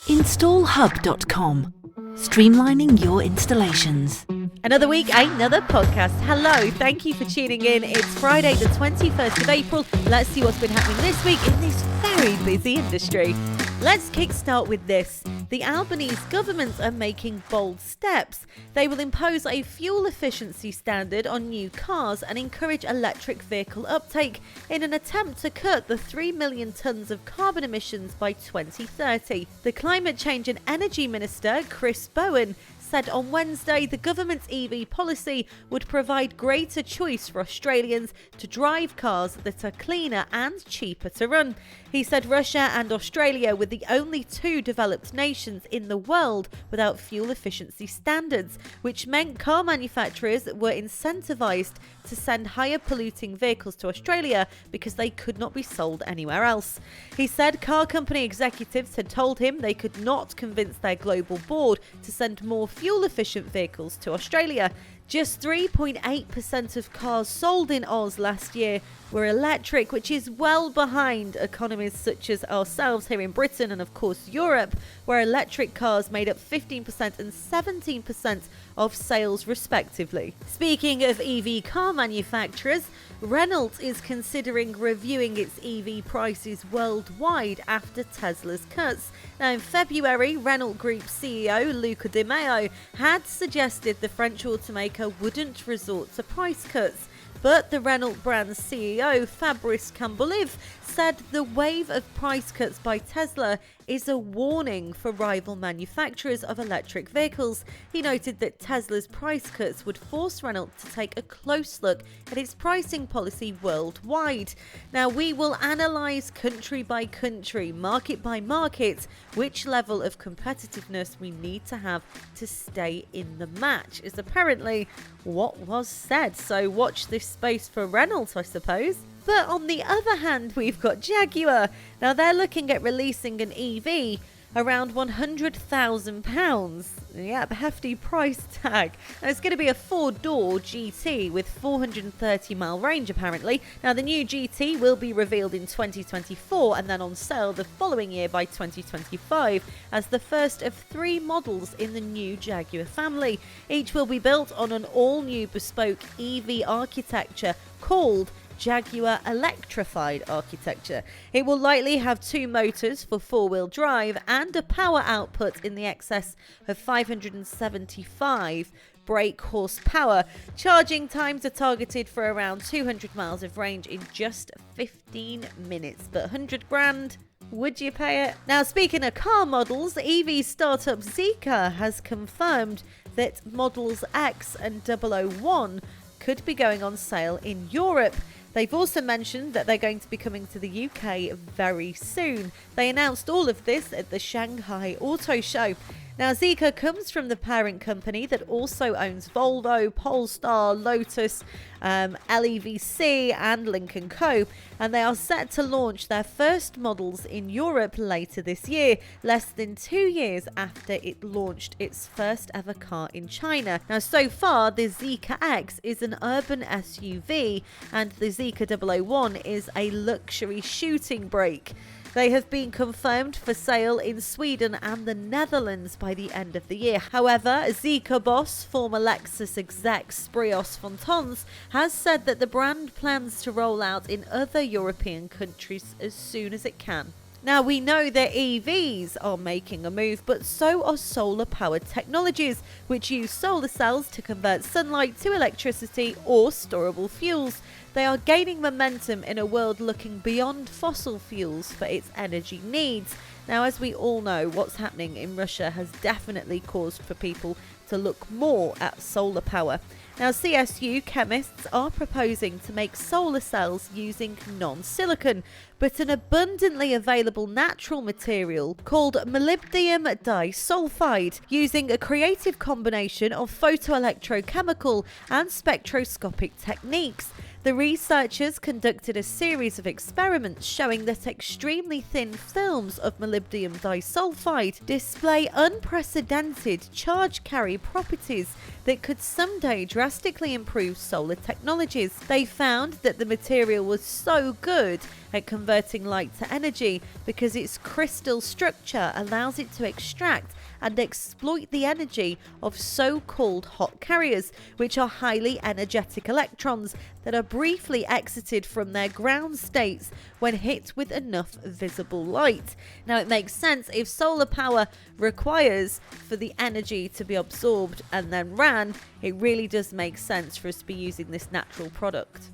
installHUB.com. Streamlining your installations. Another week, another podcast. Hello, thank you for tuning in. It's Friday the 21st of April. Let's see what's been happening this week in this very busy industry. Let's kickstart with this. The Albanese government are making bold steps. They will impose a fuel efficiency standard on new cars and encourage electric vehicle uptake in an attempt to cut the 3 million tonnes of carbon emissions by 2030. The Climate Change and Energy Minister, Chris Bowen, said on Wednesday the government's EV policy would provide greater choice for Australians to drive cars that are cleaner and cheaper to run. He said Russia and Australia were the only two developed nations in the world without fuel efficiency standards, which meant car manufacturers were incentivised to send higher polluting vehicles to Australia because they could not be sold anywhere else. He said car company executives had told him they could not convince their global board to send more fuel efficient vehicles to Australia. Just 3.8% of cars sold in Oz last year were electric, which is well behind economies such as ourselves here in Britain and of course Europe, where electric cars made up 15% and 17% of sales respectively. Speaking of EV car manufacturers, Renault is considering reviewing its EV prices worldwide after Tesla's cuts. Now in February, Renault Group CEO Luca Di Maio had suggested the French automaker wouldn't resort to price cuts. But the Renault brand's CEO, Fabrice Cambolive, said the wave of price cuts by Tesla is a warning for rival manufacturers of electric vehicles. He noted that Tesla's price cuts would force Renault to take a close look at its pricing policy worldwide. Now, we will analyse country by country, market by market, which level of competitiveness we need to have to stay in the match, is apparently what was said. So watch this space for Renault, I suppose. But on the other hand, we've got Jaguar. Now they're looking at releasing an EV around £100,000. Yep, hefty price tag. Now it's going to be a 4-door GT with 430 mile range apparently. Now the new GT will be revealed in 2024 and then on sale the following year by 2025 as the first of 3 models in the new Jaguar family. Each will be built on an all-new bespoke EV architecture called Jaguar electrified architecture. It will likely have 2 motors for 4-wheel drive and a power output in the excess of 575 brake horsepower. Charging times are targeted for around 200 miles of range in just 15 minutes. But 100 grand, would you pay it? Now, speaking of car models, EV startup Zeekr has confirmed that models X and 001 could be going on sale in Europe. They've also mentioned that they're going to be coming to the UK very soon. They announced all of this at the Shanghai Auto Show. Now, Zeekr comes from the parent company that also owns Volvo, Polestar, Lotus, LEVC and Lynk & Co. And they are set to launch their first models in Europe later this year, less than 2 years after it launched its first ever car in China. Now, so far, the Zeekr X is an urban SUV and the Zeekr 001 is a luxury shooting brake. They have been confirmed for sale in Sweden and the Netherlands by the end of the year. However, Zeekr boss, former Lexus exec Sprios Fontons, has said that the brand plans to roll out in other European countries as soon as it can. Now, we know that EVs are making a move, but so are solar-powered technologies, which use solar cells to convert sunlight to electricity or storable fuels. They are gaining momentum in a world looking beyond fossil fuels for its energy needs. Now, as we all know, what's happening in Russia has definitely caused for people to look more at solar power. Now, CSU chemists are proposing to make solar cells using non-silicon, but an abundantly available natural material called molybdenum disulfide, using a creative combination of photoelectrochemical and spectroscopic techniques. The researchers conducted a series of experiments showing that extremely thin films of molybdenum disulfide display unprecedented charge carry properties that could someday drastically improve solar technologies. They found that the material was so good at converting light to energy because its crystal structure allows it to extract and exploit the energy of so-called hot carriers, which are highly energetic electrons that are briefly exited from their ground states when hit with enough visible light. Now, it makes sense if solar power requires for the energy to be absorbed and then ran, it really does make sense for us to be using this natural product.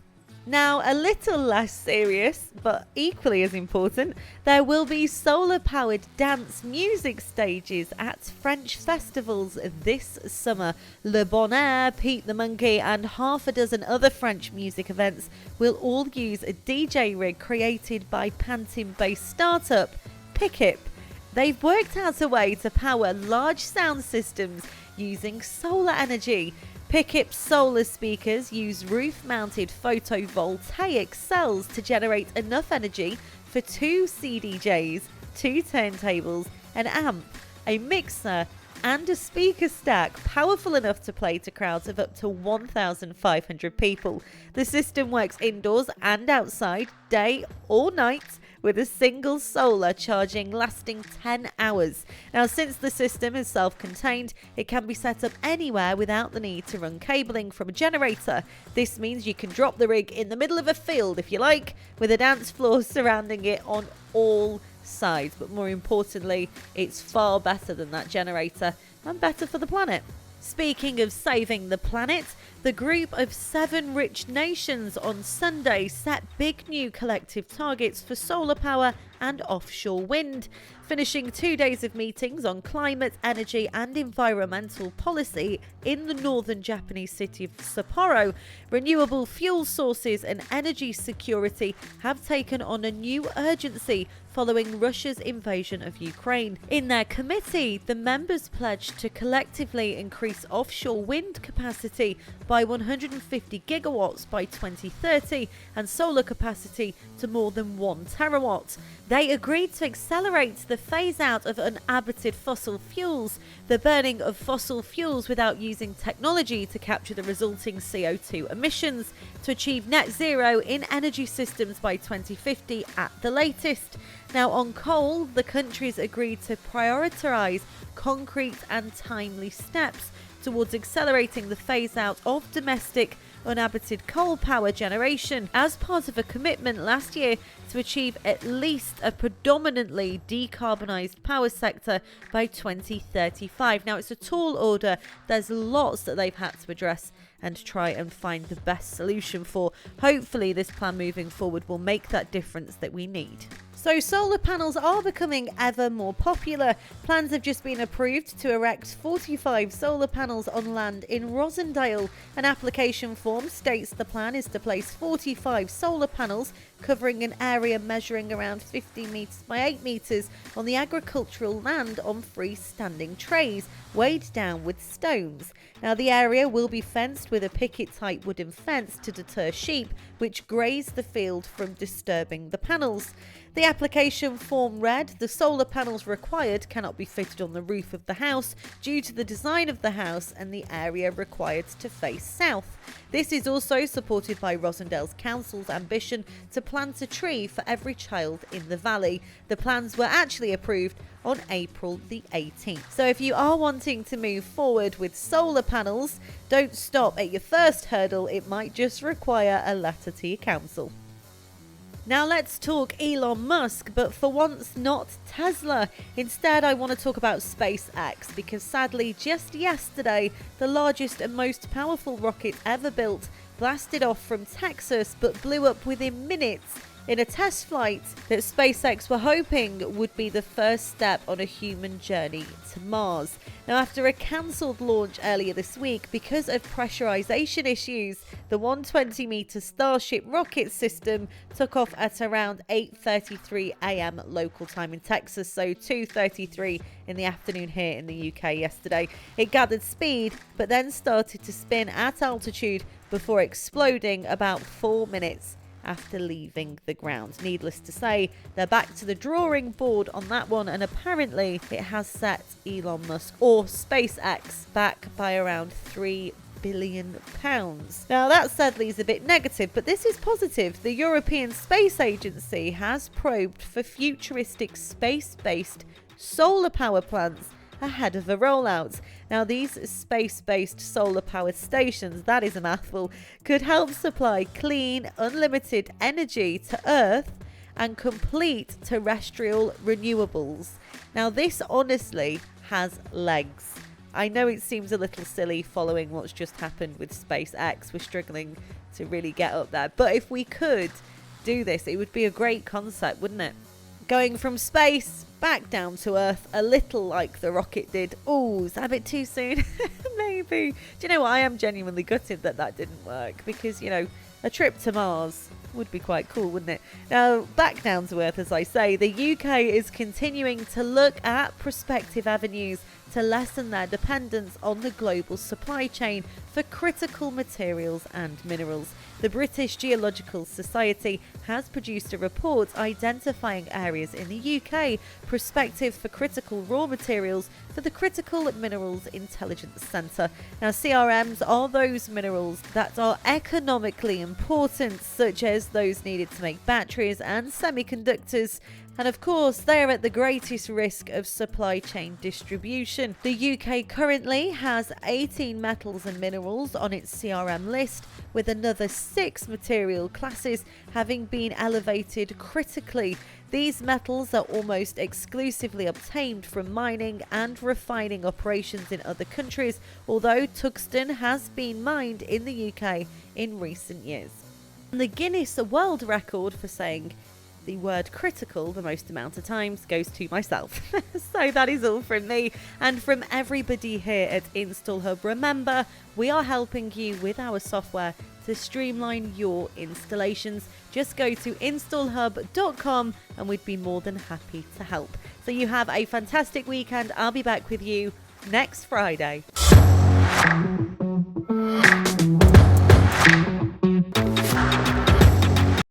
Now, a little less serious, but equally as important, there will be solar-powered dance music stages at French festivals this summer. Le Bon Air, Pete the Monkey, and half a dozen other French music events will all use a DJ rig created by Pantin-based startup Pickup. They've worked out a way to power large sound systems using solar energy. Pickup's solar speakers use roof-mounted photovoltaic cells to generate enough energy for 2 CDJs, 2 turntables, an amp, a mixer, and a speaker stack powerful enough to play to crowds of up to 1,500 people. The system works indoors and outside, day or night, with a single solar charging lasting 10 hours. Now, since the system is self-contained, it can be set up anywhere without the need to run cabling from a generator. This means you can drop the rig in the middle of a field if you like, with a dance floor surrounding it on all sides. But more importantly, it's far better than that generator and better for the planet. Speaking of saving the planet, the group of 7 rich nations on Sunday set big new collective targets for solar power and offshore wind. Finishing 2 days of meetings on climate, energy and environmental policy in the northern Japanese city of Sapporo, renewable fuel sources and energy security have taken on a new urgency following Russia's invasion of Ukraine. In their committee, the members pledged to collectively increase offshore wind capacity by 150 gigawatts by 2030 and solar capacity to more than 1 terawatt. They agreed to accelerate the phase out of uninhabited fossil fuels, the burning of fossil fuels without using technology to capture the resulting CO2 emissions, to achieve net zero in energy systems by 2050 at the latest. Now, on coal, the countries agreed to prioritise concrete and timely steps towards accelerating the phase out of domestic uninhabited coal power generation as part of a commitment last year to achieve at least a predominantly decarbonised power sector by 2035. Now, it's a tall order. There's lots that they've had to address and try and find the best solution for. Hopefully, this plan moving forward will make that difference that we need. So solar panels are becoming ever more popular. Plans have just been approved to erect 45 solar panels on land in Rossendale. An application form states the plan is to place 45 solar panels covering an area measuring around 50 metres by 8 metres on the agricultural land on freestanding trays weighed down with stones. Now, the area will be fenced with a picket-type wooden fence to deter sheep which graze the field from disturbing the panels. The application form read, the solar panels required cannot be fitted on the roof of the house due to the design of the house and the area required to face south. This is also supported by Rossendale's council's ambition to plant a tree for every child in the valley. The plans were actually approved on April the 18th. So if you are wanting to move forward with solar panels, don't stop at your first hurdle. It might just require a letter to your council. Now let's talk Elon Musk, but for once not Tesla. Instead, I want to talk about SpaceX because sadly just yesterday, the largest and most powerful rocket ever built blasted off from Texas but blew up within minutes in a test flight that SpaceX were hoping would be the first step on a human journey to Mars. Now, after a cancelled launch earlier this week because of pressurization issues, the 120-meter Starship rocket system took off at around 8:33 a.m. local time in Texas, so 2:33 in the afternoon here in the UK yesterday. It gathered speed, but then started to spin at altitude before exploding about 4 minutes after leaving the ground. Needless to say, they're back to the drawing board on that one, and apparently it has set Elon Musk or SpaceX back by around £3 billion. Now that sadly is a bit negative, but this is positive. The European Space Agency has probed for futuristic space-based solar power plants ahead of a rollout. Now, these space-based solar-powered stations, that is a mouthful, could help supply clean, unlimited energy to Earth and complete terrestrial renewables. Now, this honestly has legs. I know it seems a little silly following what's just happened with SpaceX. We're struggling to really get up there. But if we could do this, it would be a great concept, wouldn't it? Going from space back down to Earth, a little like the rocket did. Oh, is that a bit too soon? Maybe. Do you know what? I am genuinely gutted that didn't work because, you know, a trip to Mars would be quite cool, wouldn't it? Now, back down to Earth, as I say, the UK is continuing to look at prospective avenues to lessen their dependence on the global supply chain for critical materials and minerals. The British Geological Society has produced a report identifying areas in the UK prospective for critical raw materials for the Critical Minerals Intelligence Centre. Now, CRMs are those minerals that are economically important, such as those needed to make batteries and semiconductors. And of course, they are at the greatest risk of supply chain distribution. The UK currently has 18 metals and minerals on its CRM list, with another 6 material classes having been elevated critically. These metals are almost exclusively obtained from mining and refining operations in other countries, although tungsten has been mined in the UK in recent years. And the Guinness World Record for saying the word critical the most amount of times goes to myself. So that is all from me and from everybody here at installHUB. Remember, we are helping you with our software to streamline your installations. Just go to installHUB.com and we'd be more than happy to help. So you have a fantastic weekend. I'll be back with you next Friday.